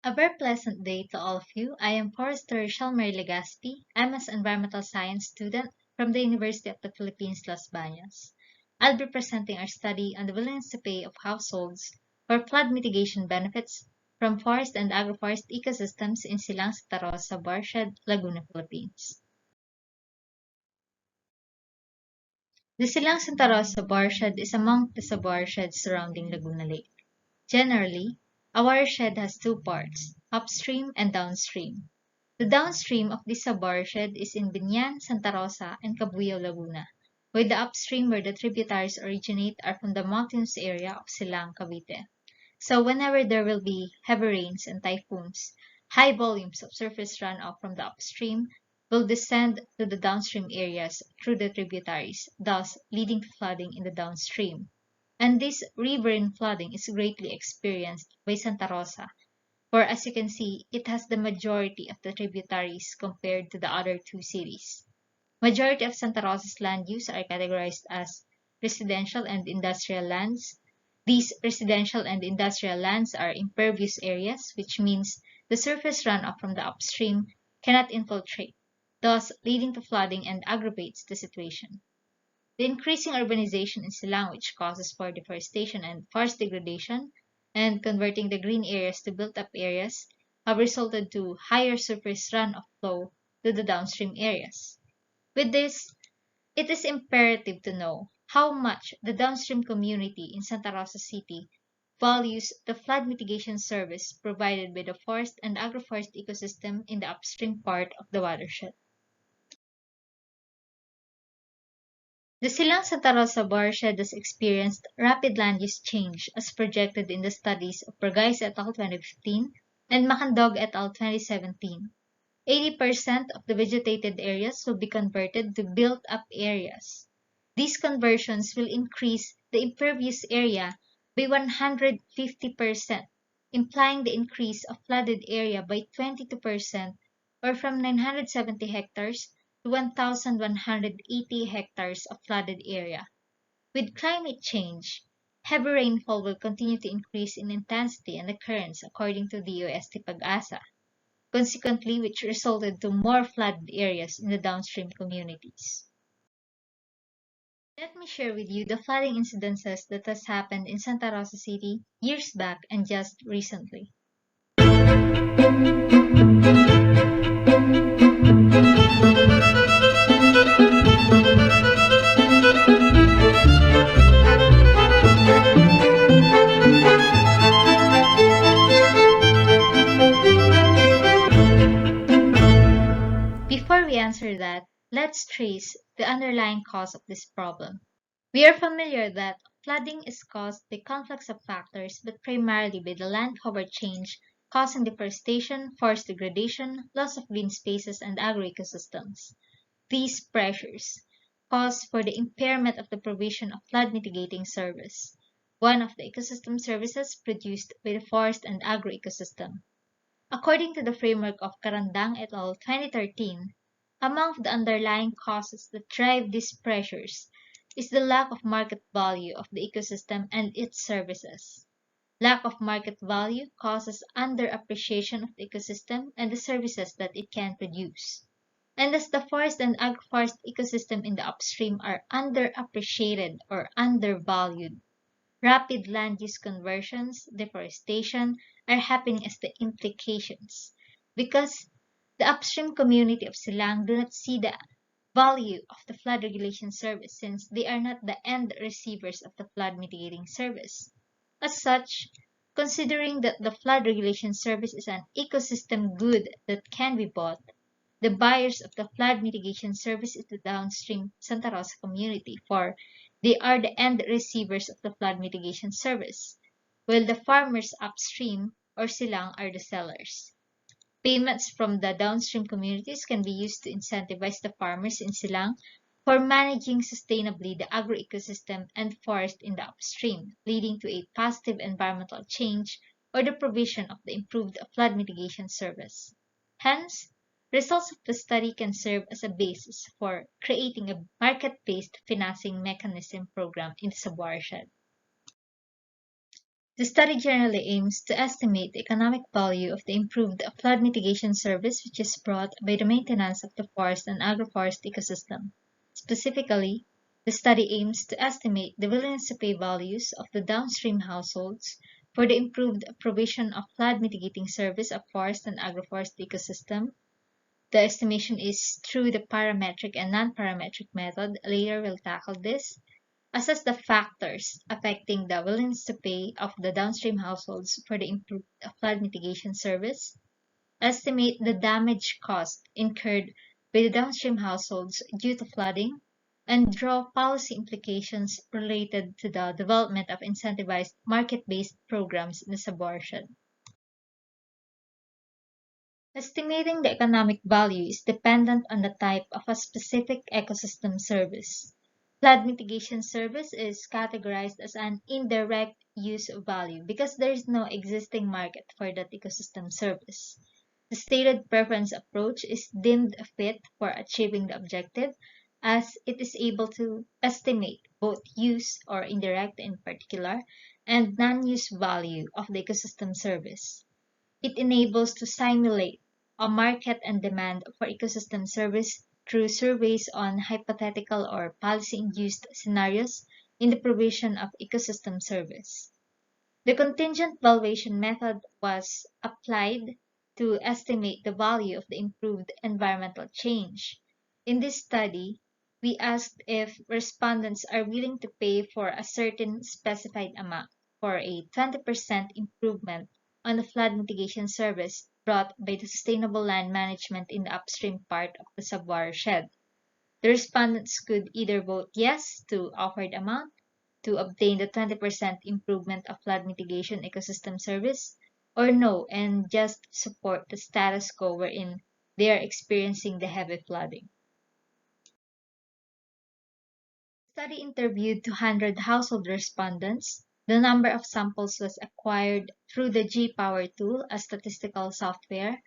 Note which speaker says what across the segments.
Speaker 1: A very pleasant day to all of you. I am Forester Richelle Legaspi. I'm an environmental science student from the University of the Philippines, Las Bañas. I'll be presenting our study on the willingness to pay of households for flood mitigation benefits from forest and agroforest ecosystems in Silang, Rosa Sub-Watershed, Laguna, Philippines. The Silang Santa Rosa watershed is among the sub-watersheds surrounding Laguna Lake. Generally, a watershed has two parts, upstream and downstream. The downstream of this sub-watershed is in Binyan, Santa Rosa, and Cabuyao, Laguna, while the upstream where the tributaries originate are from the mountainous area of Silang, Cavite. So whenever there will be heavy rains and typhoons, high volumes of surface runoff from the upstream will descend to the downstream areas through the tributaries, thus leading to flooding in the downstream. And this riverine flooding is greatly experienced by Santa Rosa, for as you can see, it has the majority of the tributaries compared to the other two cities. Majority of Santa Rosa's land use are categorized as residential and industrial lands. These residential and industrial lands are impervious areas, which means the surface runoff from the upstream cannot infiltrate, thus leading to flooding and aggravates the situation. The increasing urbanization in Silang, which causes for deforestation and forest degradation, and converting the green areas to built-up areas, have resulted to higher surface runoff flow to the downstream areas. With this, it is imperative to know how much the downstream community in Santa Rosa City values the flood mitigation service provided by the forest and agroforest ecosystem in the upstream part of the watershed. The Silang Santa Rosa watershed has experienced rapid land use change as projected in the studies of Burgais et al. 2015 and Macandog et al. 2017. 80% of the vegetated areas will be converted to built-up areas. These conversions will increase the impervious area by 150%, implying the increase of flooded area by 22%, or from 970 hectares to 1,180 hectares of flooded area. With climate change, heavy rainfall will continue to increase in intensity and occurrence according to DOST Pag-asa, consequently which resulted to more flooded areas in the downstream communities. Let me share with you the flooding incidences that has happened in Santa Rosa City years back and just recently. Before we answer that, let's trace the underlying cause of this problem. We are familiar that flooding is caused by conflicts of factors, but primarily by the land cover change causing deforestation, forest degradation, loss of green spaces, and agroecosystems. These pressures cause for the impairment of the provision of flood mitigating service, one of the ecosystem services produced by the forest and agroecosystem. According to the framework of Carandang et al. 2013, among the underlying causes that drive these pressures is the lack of market value of the ecosystem and its services. Lack of market value causes underappreciation of the ecosystem and the services that it can produce. And as the forest and agroforest ecosystem in the upstream are underappreciated or undervalued, rapid land use conversions, deforestation are happening as the implications, because the upstream community of Silang do not see the value of the flood regulation service since they are not the end receivers of the flood mitigating service. As such, considering that the flood regulation service is an ecosystem good that can be bought, the buyers of the flood mitigation service is the downstream Santa Rosa community, for they are the end receivers of the flood mitigation service, while the farmers upstream or Silang are the sellers. Payments from the downstream communities can be used to incentivize the farmers in Silang for managing sustainably the agroecosystem and forest in the upstream, leading to a positive environmental change or the provision of the improved flood mitigation service. Hence, results of the study can serve as a basis for creating a market-based financing mechanism program in the sub-watershed. The study generally aims to estimate the economic value of the improved flood mitigation service which is brought by the maintenance of the forest and agroforest ecosystem. Specifically, the study aims to estimate the willingness to pay values of the downstream households for the improved provision of flood mitigating service of forest and agroforest ecosystem. The estimation is through the parametric and nonparametric method. Later we'll tackle this. Assess the factors affecting the willingness to pay of the downstream households for the improved flood mitigation service. Estimate the damage cost incurred by the downstream households due to flooding. And draw policy implications related to the development of incentivized market-based programs in the sub-watershed. Estimating the economic value is dependent on the type of a specific ecosystem service. Flood mitigation service is categorized as an indirect use value because there is no existing market for that ecosystem service. The stated preference approach is deemed fit for achieving the objective as it is able to estimate both use or indirect in particular and non-use value of the ecosystem service. It enables to simulate a market and demand for ecosystem service through surveys on hypothetical or policy-induced scenarios in the provision of ecosystem service. The contingent valuation method was applied to estimate the value of the improved environmental change. In this study, we asked if respondents are willing to pay for a certain specified amount for a 20% improvement on the flood mitigation service brought by the sustainable land management in the upstream part of the sub-watershed. The respondents could either vote yes to offered amount to obtain the 20% improvement of flood mitigation ecosystem service, or no and just support the status quo wherein they are experiencing the heavy flooding. The study interviewed 200 household respondents. The number of samples was acquired through the G-Power tool, a statistical software.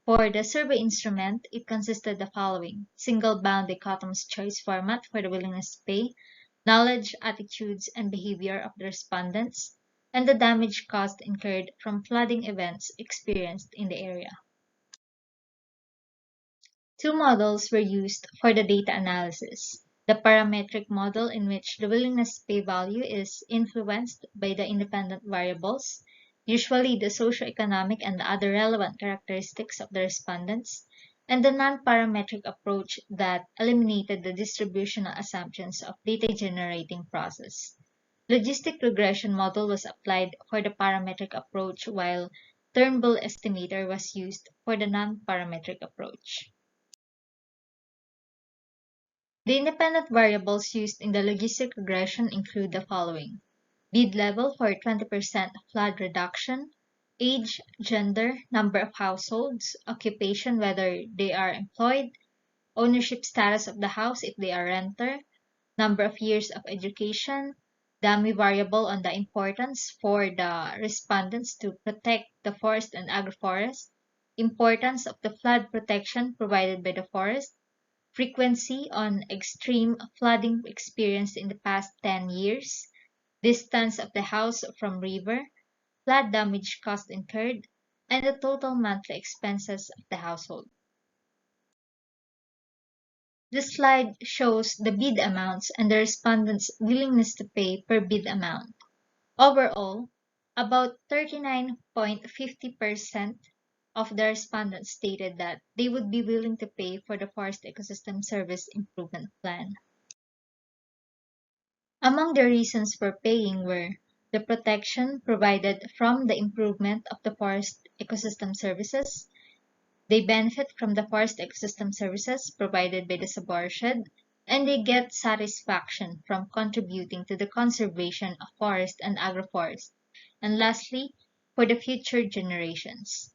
Speaker 1: For the survey instrument, it consisted of the following: single-bound dichotomous choice format for the willingness to pay, knowledge, attitudes, and behavior of the respondents, and the damage cost incurred from flooding events experienced in the area. Two models were used for the data analysis. The parametric model, in which the willingness to pay value is influenced by the independent variables, usually the socioeconomic and the other relevant characteristics of the respondents, and the nonparametric approach that eliminated the distributional assumptions of data generating process. Logistic regression model was applied for the parametric approach, while Turnbull estimator was used for the nonparametric approach. The independent variables used in the logistic regression include the following: bid level for 20% flood reduction, age, gender, number of households, occupation whether they are employed, ownership status of the house if they are renter, number of years of education, dummy variable on the importance for the respondents to protect the forest and agroforest, importance of the flood protection provided by the forest, frequency on extreme flooding experienced in the past 10 years, distance of the house from river, flood damage cost incurred, and the total monthly expenses of the household. This slide shows the bid amounts and the respondents' willingness to pay per bid amount. Overall, about 39.50% of the respondents stated that they would be willing to pay for the Forest Ecosystem Service Improvement Plan. Among the reasons for paying were the protection provided from the improvement of the forest ecosystem services. They benefit from the forest ecosystem services provided by the sub-watershed, and they get satisfaction from contributing to the conservation of forest and agroforest. And lastly, for the future generations.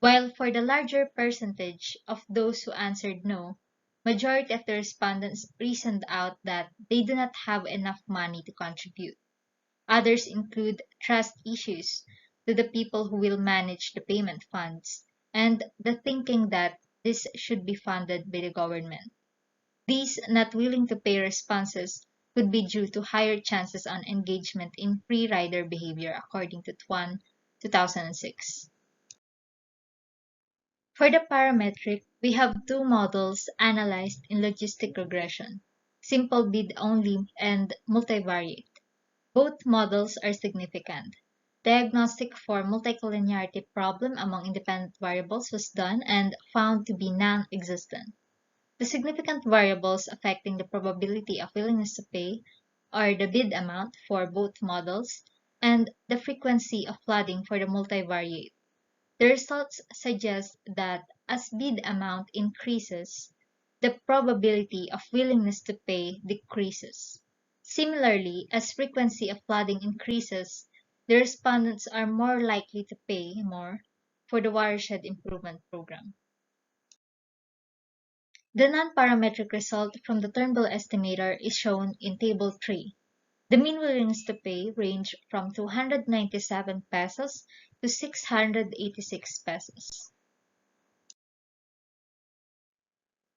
Speaker 1: While for the larger percentage of those who answered no, majority of the respondents reasoned out that they do not have enough money to contribute. Others include trust issues to the people who will manage the payment funds, and the thinking that this should be funded by the government. These not willing to pay responses could be due to higher chances on engagement in free rider behavior according to Tuan 2006. For the parametric, we have two models analyzed in logistic regression, simple bid only and multivariate. Both models are significant. Diagnostic for multicollinearity problem among independent variables was done and found to be non-existent. The significant variables affecting the probability of willingness to pay are the bid amount for both models and the frequency of flooding for the multivariate. The results suggest that as bid amount increases, the probability of willingness to pay decreases. Similarly, as frequency of flooding increases, the respondents are more likely to pay more for the watershed improvement program. The non-parametric result from the Turnbull estimator is shown in Table 3. The mean willingness to pay ranged from 297 pesos to 686 pesos.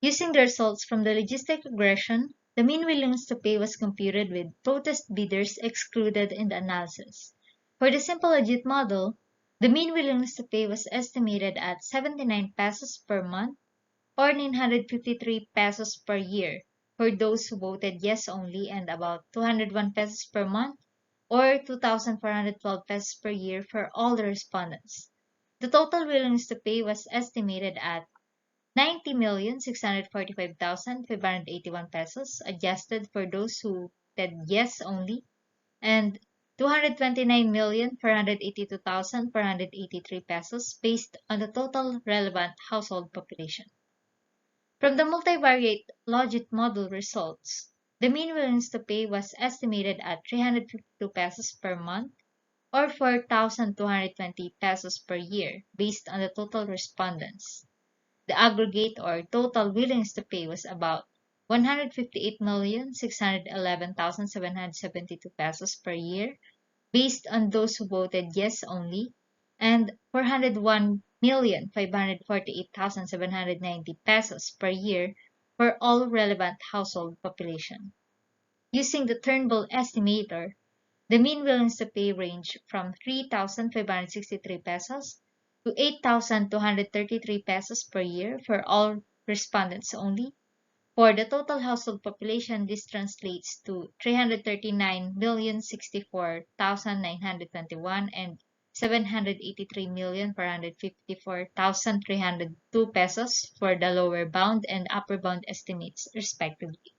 Speaker 1: Using the results from the logistic regression, the mean willingness to pay was computed with protest bidders excluded in the analysis. For the simple legit model, the mean willingness to pay was estimated at 79 pesos per month or 953 pesos per year for those who voted yes only, and about 201 pesos per month or 2,412 pesos per year for all the respondents. The total willingness to pay was estimated at 90,645,581 pesos, adjusted for those who said yes only, and 229,482,483 pesos based on the total relevant household population. From the multivariate logit model results, the mean willingness to pay was estimated at 352 pesos per month or 4,220 pesos per year based on the total respondents. The aggregate or total willingness to pay was about 158,611,772 pesos per year based on those who voted yes only, and 401,548,790 pesos per year for all relevant household population. Using the Turnbull estimator, the mean willingness to pay ranged from 3,563 pesos to 8,233 pesos per year for all respondents only. For the total household population, this translates to 339,064,921 and 783,454,302 pesos for the lower bound and upper bound estimates, respectively.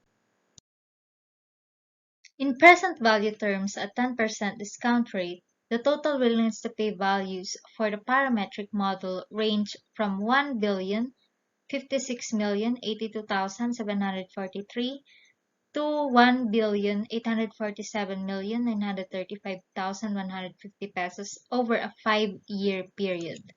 Speaker 1: In present value terms, at 10% discount rate, the total willingness to pay values for the parametric model range from 1,056,082,743 to 1,847,935,150 pesos over a 5-year period.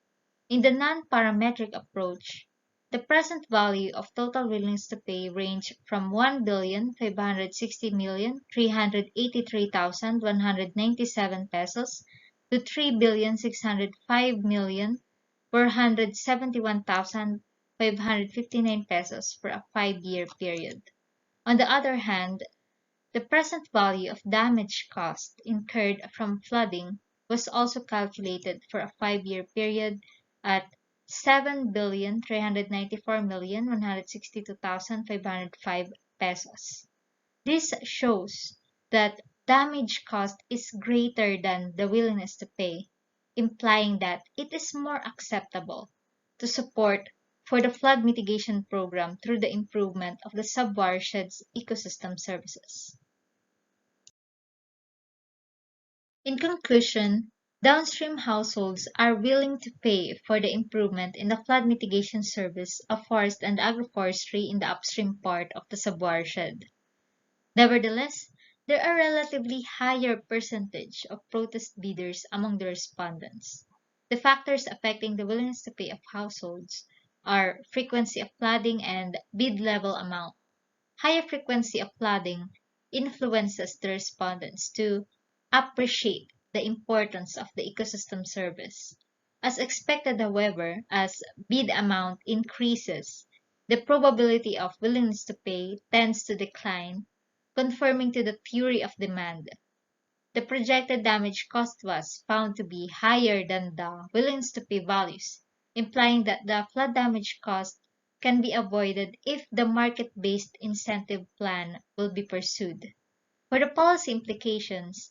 Speaker 1: In the non-parametric approach, the present value of total willingness to pay range from 1,560,383,197 pesos to 3,605,471,559 pesos for a 5-year period. On the other hand, the present value of damage cost incurred from flooding was also calculated for a 5-year period at 7,394,162,505 pesos. This shows that damage cost is greater than the willingness to pay, implying that it is more acceptable to support for the flood mitigation program through the improvement of the sub-watershed's ecosystem services. In conclusion, downstream households are willing to pay for the improvement in the flood mitigation service of forest and agroforestry in the upstream part of the sub-watershed. Nevertheless, there are relatively higher percentage of protest bidders among the respondents. The factors affecting the willingness to pay of households are frequency of flooding and bid level amount. Higher frequency of flooding influences the respondents to appreciate the importance of the ecosystem service. As expected, however, as bid amount increases, the probability of willingness to pay tends to decline conforming to the theory of demand. The projected damage cost was found to be higher than the willingness to pay values, implying that the flood damage cost can be avoided if the market-based incentive plan will be pursued. For the policy implications,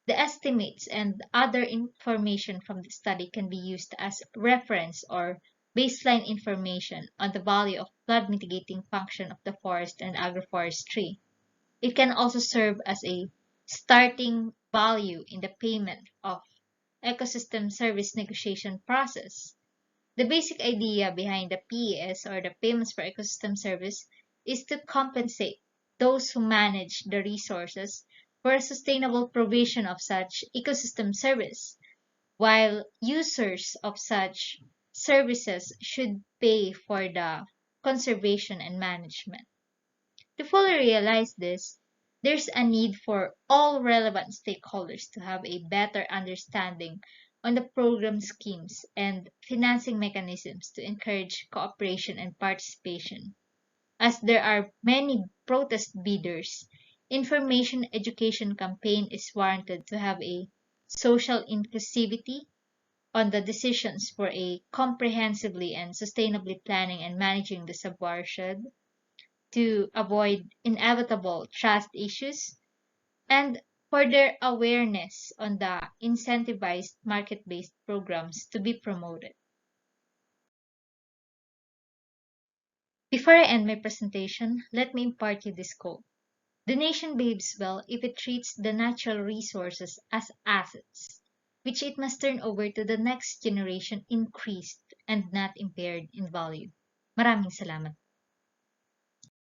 Speaker 1: the estimates and other information from the study can be used as reference or baseline information on the value of flood mitigating function of the forest and agroforestry. It can also serve as a starting value in the payment of ecosystem service negotiation process. The basic idea behind the PES, or the payments for ecosystem service, is to compensate those who manage the resources for a sustainable provision of such ecosystem service, while users of such services should pay for the conservation and management. To fully realize this, there's a need for all relevant stakeholders to have a better understanding on the program schemes and financing mechanisms to encourage cooperation and participation. As there are many protest bidders, information education campaign is warranted to have a social inclusivity on the decisions for a comprehensively and sustainably planning and managing the subwatershed, to avoid inevitable trust issues, and for their awareness on the incentivized market-based programs to be promoted. Before I end my presentation, let me impart you this quote. The nation behaves well if it treats the natural resources as assets, which it must turn over to the next generation increased and not impaired in value. Maraming salamat.